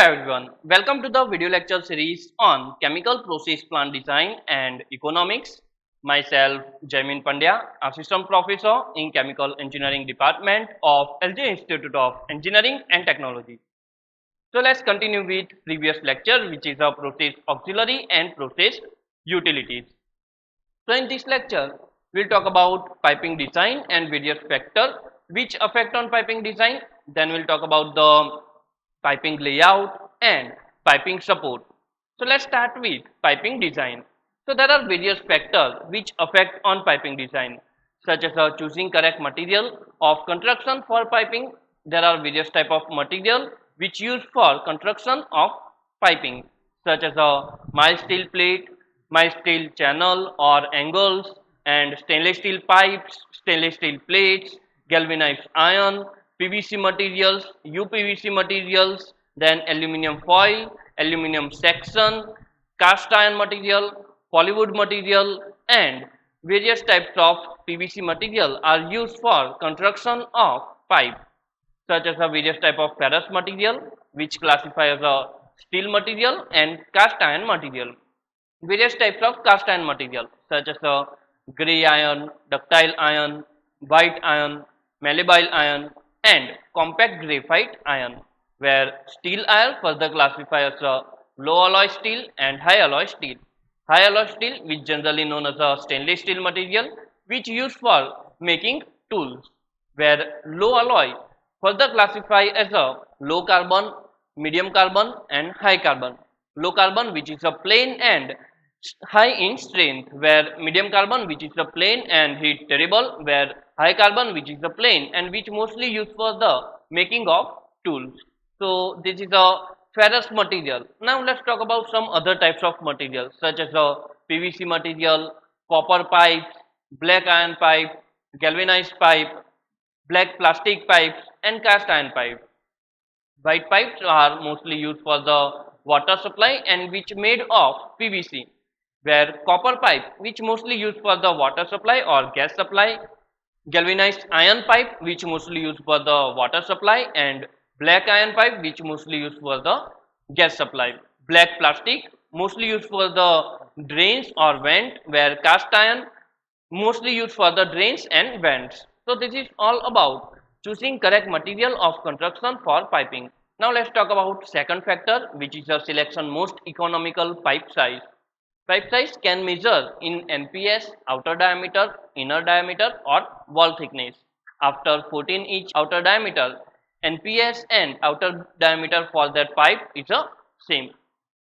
everyone, welcome to the video lecture series on chemical process plant design and economics. Myself Jaimin Pandya, Assistant Professor in Chemical Engineering Department of LJ Institute of Engineering and Technology. So let's continue with previous lecture, which is a process auxiliary and process utilities. So in this lecture, we'll talk about piping design and various factors which affect on piping design. Then we'll talk about the piping layout and piping support. So let's start with piping design. So there are various factors which affect on piping design, such as choosing correct material of construction for piping. There are various type of material which used for construction of piping, such as a mild steel plate, mild steel channel or angles, and stainless steel pipes, stainless steel plates, galvanized iron, PVC materials, UPVC materials, then aluminum foil, aluminum section, cast iron material, polywood material, and various types of PVC material are used for construction of pipe, such as a various type of ferrous material which classify as a steel material and cast iron material. Various types of cast iron material such as a gray iron, ductile iron, white iron, malleable iron, and compact graphite iron, where steel iron further classified as a low alloy steel and high alloy steel. High alloy steel, which generally known as a stainless steel material, which used for making tools, where low alloy further classified as a low carbon, medium carbon, and high carbon. Low carbon, which is a plain and high in strength, where medium carbon, which is a plain and heat terrible, where high carbon, which is a plain and which mostly used for the making of tools. So this is a ferrous material. Now let's talk about some other types of materials such as a PVC material, copper pipes, black iron pipe, galvanized pipe, black plastic pipes, and cast iron pipe. White pipes are mostly used for the water supply and which made of PVC, where copper pipe, which mostly used for the water supply or gas supply, galvanized iron pipe, which mostly used for the water supply, and black iron pipe, which mostly used for the gas supply. Black plastic, mostly used for the drains or vent, where cast iron, mostly used for the drains and vents. So this is all about choosing correct material of construction for piping. Now let's talk about second factor, which is the selection most economical pipe size. Pipe size can measure in NPS, outer diameter, inner diameter, or wall thickness. After 14 inch outer diameter, NPS and outer diameter for that pipe is the same.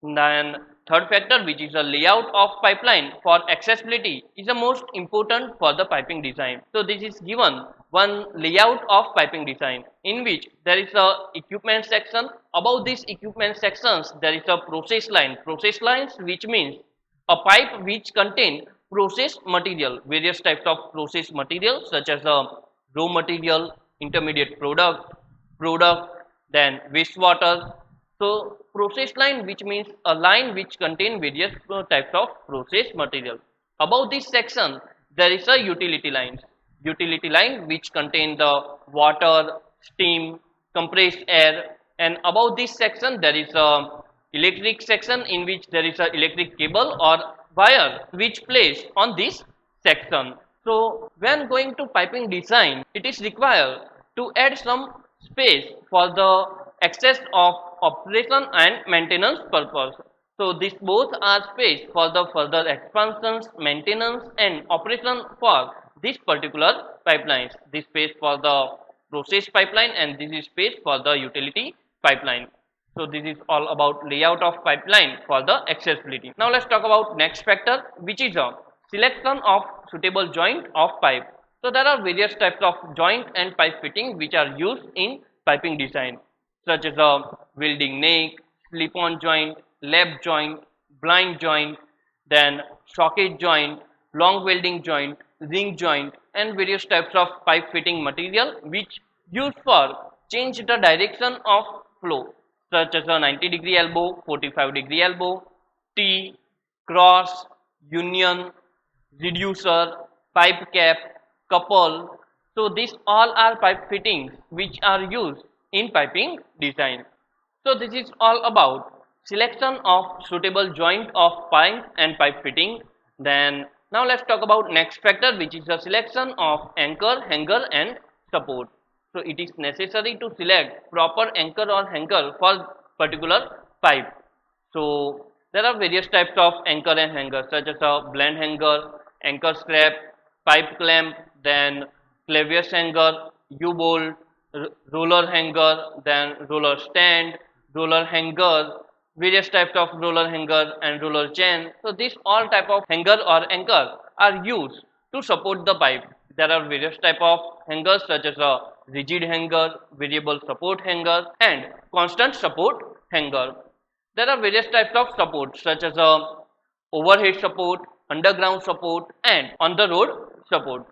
Then third factor, which is the layout of pipeline for accessibility, is the most important for the piping design. So this is given one layout of piping design in which there is a equipment section. Above these equipment sections there is a process line. Process lines, which means a pipe which contain process material, various types of process material such as raw material, intermediate product, then wastewater. So process line, which means a line which contain various types of process material. Above this section there is a utility line which contain the water, steam, compressed air, and above this section there is a electric section in which there is a electric cable or wire which placed on this section. So when going to piping design, it is required to add some space for the access of operation and maintenance purpose. So these both are space for the further expansions, maintenance, and operation for this particular pipelines. This space for the process pipeline and this is space for the utility pipeline. So this is all about layout of pipeline for the accessibility. Now let's talk about next factor, which is a selection of suitable joint of pipe. So there are various types of joint and pipe fitting which are used in piping design, such as a welding neck, slip-on joint, lap joint, blind joint, then socket joint, long welding joint, ring joint, and various types of pipe fitting material which used for change the direction of flow, such as a 90-degree elbow, 45-degree elbow, T, cross, union, reducer, pipe cap, couple. So these all are pipe fittings which are used in piping design. So this is all about selection of suitable joint of pipe and pipe fitting. Then now let's talk about next factor, which is the selection of anchor, hanger and support. So it is necessary to select proper anchor or hanger for particular pipe. So there are various types of anchor and hanger, such as a blend hanger, anchor strap, pipe clamp, then clavius hanger, U-bolt, roller hanger, then roller stand, roller hanger, various types of roller hanger and roller chain. So these all type of hanger or anchor are used to support the pipe. There are various type of hangers such as a rigid hanger, variable support hanger and constant support hanger. There are various types of support such as overhead support, underground support and on the road support.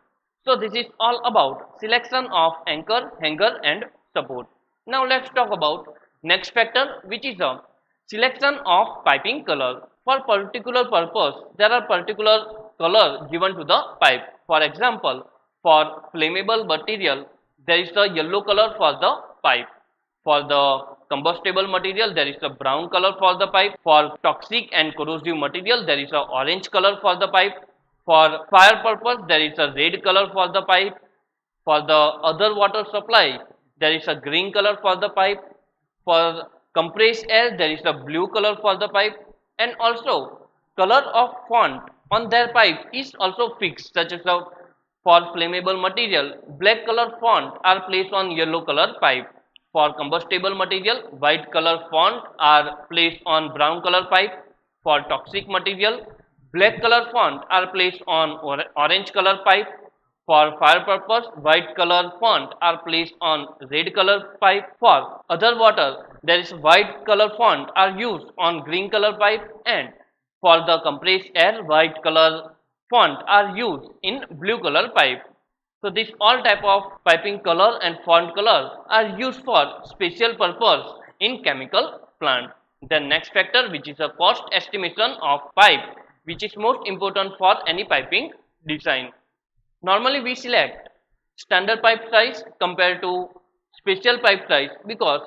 So this is all about selection of anchor, hanger and support. Now let's talk about next factor, which is a selection of piping color. For particular purpose, there are particular color given to the pipe. For example, for flammable material, there is a yellow color for the pipe. For the combustible material, there is a brown color for the pipe. For toxic and corrosive material, there is a orange color for the pipe. For fire purpose, there is a red color for the pipe. For the other water supply, there is a green color for the pipe. For compressed air, there is a blue color for the pipe. And also, color of font on their pipe is also fixed, such as for flammable material, black color font are placed on yellow color pipe. For combustible material, white color font are placed on brown color pipe. For toxic material, black color font are placed on orange color pipe. For fire purpose, white color font are placed on red color pipe. For other water, there is white color font are used on green color pipe, and for the compressed air, white color font are used in blue color pipe. So this all type of piping color and font color are used for special purpose in chemical plant. The next factor, which is a cost estimation of pipe, which is most important for any piping design. Normally we select standard pipe size compared to special pipe size because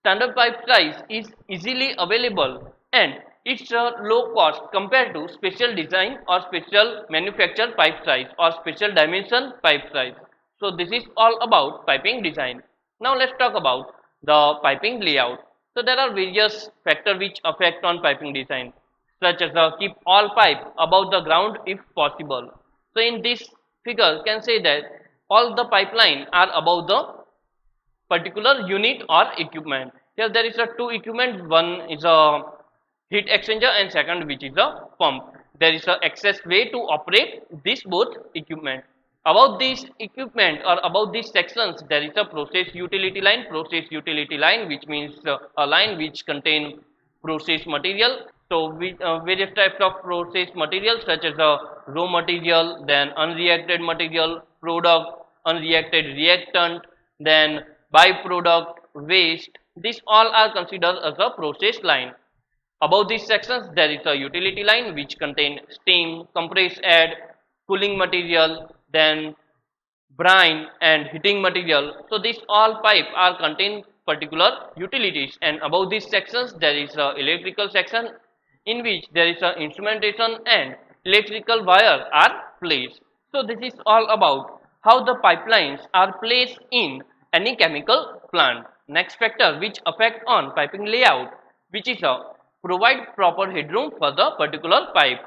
standard pipe size is easily available and it's a low cost compared to special design or special manufactured pipe size or special dimension pipe size. So this is all about piping design. Now let's talk about the piping layout. So there are various factors which affect on piping design, such as keep all pipe above the ground if possible. So in this figure can say that all the pipeline are above the particular unit or equipment. Here there is a two equipment, one is a heat exchanger and second which is a pump. There is a access way to operate this both equipment. About this equipment or about these sections, there is a process utility line. Process utility line, which means a line which contain process material. So various types of process material such as raw material, then unreacted material, product, unreacted reactant, then byproduct, waste. These all are considered as a process line. Above these sections, there is a utility line which contain steam, compressed air, cooling material, then brine and heating material. So these all pipe are contain particular utilities, and above these sections there is a electrical section in which there is a instrumentation and electrical wire are placed. So this is all about how the pipelines are placed in any chemical plant. Next factor which affect on piping layout, which is a provide proper headroom for the particular pipe.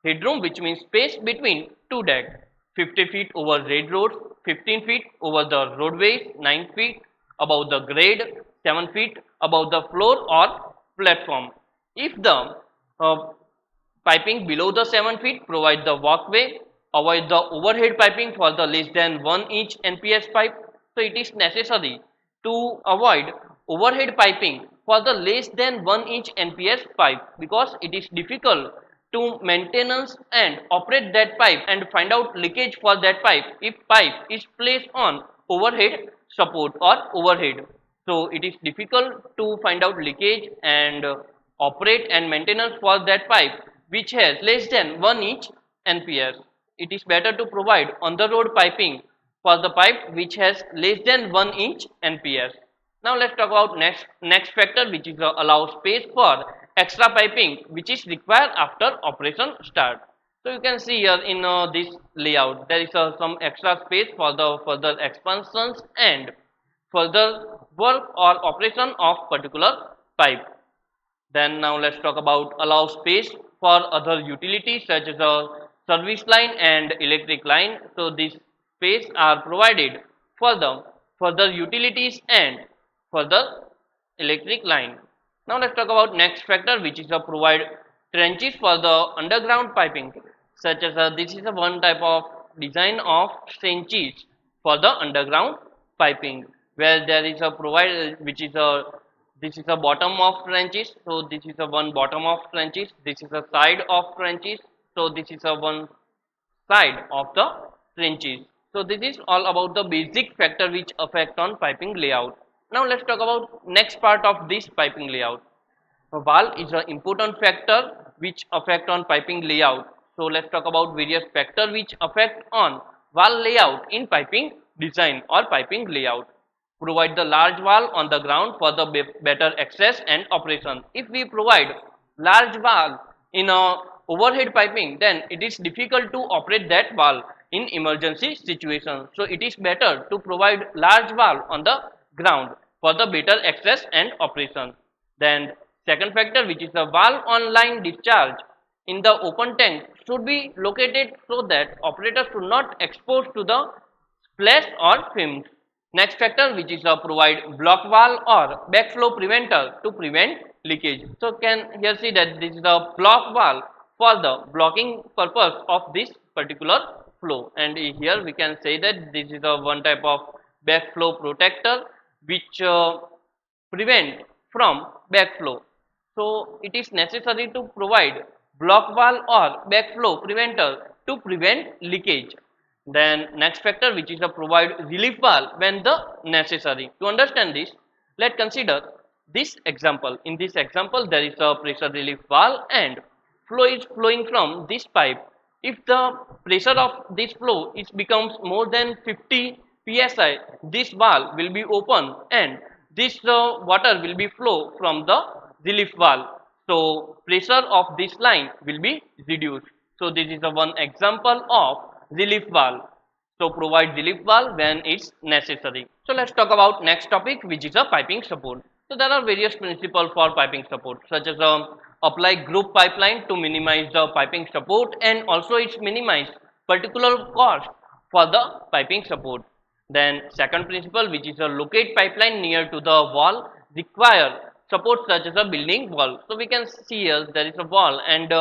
Headroom, which means space between two decks, 50 feet over railroad roads, 15 feet over the roadways, 9 feet above the grade, 7 feet above the floor or platform. If the piping below the 7 feet, provide the walkway. Avoid the overhead piping for the less than 1 inch NPS pipe. So it is necessary to avoid overhead piping for the less than 1 inch NPS pipe because it is difficult to maintenance and operate that pipe and find out leakage for that pipe if pipe is placed on overhead support or overhead. So it is difficult to find out leakage and operate and maintenance for that pipe which has less than 1 inch NPS. It is better to provide on the road piping for the pipe which has less than 1 inch NPS. Now let's talk about next factor, which is allow space for extra piping which is required after operation start. So you can see here in this layout there is some extra space for the further expansions and further work or operation of particular pipe. Then now let's talk about allow space for other utilities such as a service line and electric line. So these space are provided for the further utilities and further electric line. Now let's talk about next factor, which is a provide trenches for the underground piping, such as this is a one type of design of trenches for the underground piping, where there is a provide which is a this is a bottom of trenches. So this is a one bottom of trenches, this is a side of trenches, so this is a one side of the trenches. So this is all about the basic factor which affect on piping layout. Now let's talk about next part of this piping layout. Wall is an important factor which affect on piping layout. So let's talk about various factors which affect on wall layout in piping design or piping layout. Provide the large wall on the ground for the better access and operation. If we provide large wall in a overhead piping, then it is difficult to operate that wall in emergency situation. So it is better to provide large wall on the ground for the better access and operation. Then second factor, which is the valve on line discharge in the open tank, should be located so that operators should not expose to the splash or fumes. Next factor, which is provide block valve or backflow preventer to prevent leakage. So can here see that this is the block valve for the blocking purpose of this particular flow, and here we can say that this is a one type of backflow protector which prevent from backflow. So it is necessary to provide block valve or backflow preventer to prevent leakage. Then next factor, which is a provide relief valve when the necessary. To understand this, let's consider this example. In this example, there is a pressure relief valve and flow is flowing from this pipe. If the pressure of this flow is becomes more than 50 psi, this valve will be open and this water will be flow from the relief valve. So pressure of this line will be reduced. So this is a one example of relief valve. So provide relief valve when it's necessary. So let's talk about next topic, which is a piping support. So there are various principles for piping support, such as apply group pipeline to minimize the piping support, and also it's minimize particular cost for the piping support. Then second principle, which is a locate pipeline near to the wall, require support such as a building wall. So we can see here there is a wall and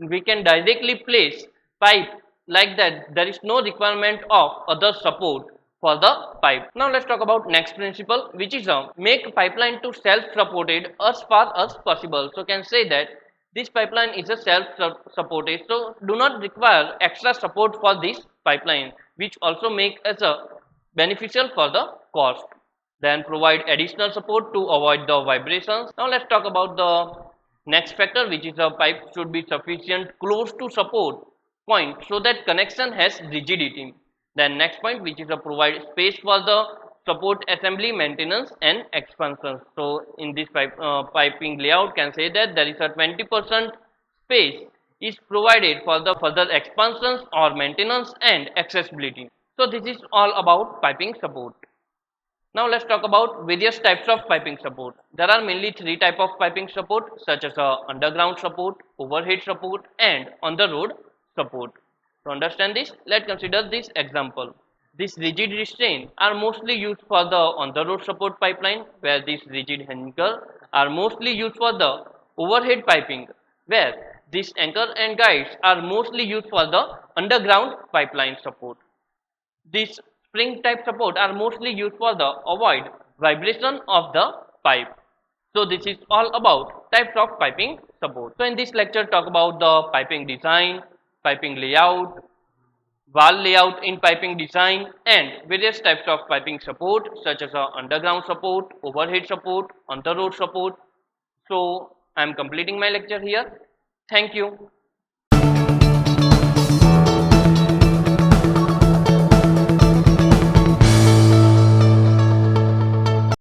we can directly place pipe like that. There is no requirement of other support for the pipe. Now let's talk about next principle, which is make pipeline to self-supported as far as possible. So can say that this pipeline is a self-supported, so do not require extra support for this pipeline, which also make as a beneficial for the cost. Then provide additional support to avoid the vibrations. Now let's talk about the next factor, which is a pipe should be sufficient close to support point so that connection has rigidity. Then next point, which is a provide space for the support assembly, maintenance and expansion. So in this piping layout can say that there is a 20% space is provided for the further expansions or maintenance and accessibility. So this is all about piping support. Now let's talk about various types of piping support. There are mainly three types of piping support, such as underground support, overhead support and on the road support. To understand this, let's consider this example. These rigid restraints are mostly used for the on the road support pipeline, where these rigid anchors are mostly used for the overhead piping, where these anchor and guides are mostly used for the underground pipeline support. These spring type support are mostly used for the avoid vibration of the pipe. So this is all about types of piping support. So in this lecture talk about the piping design, piping layout, wall layout in piping design and various types of piping support, such as underground support, overhead support, on the road support. So I am completing my lecture here. Thank you.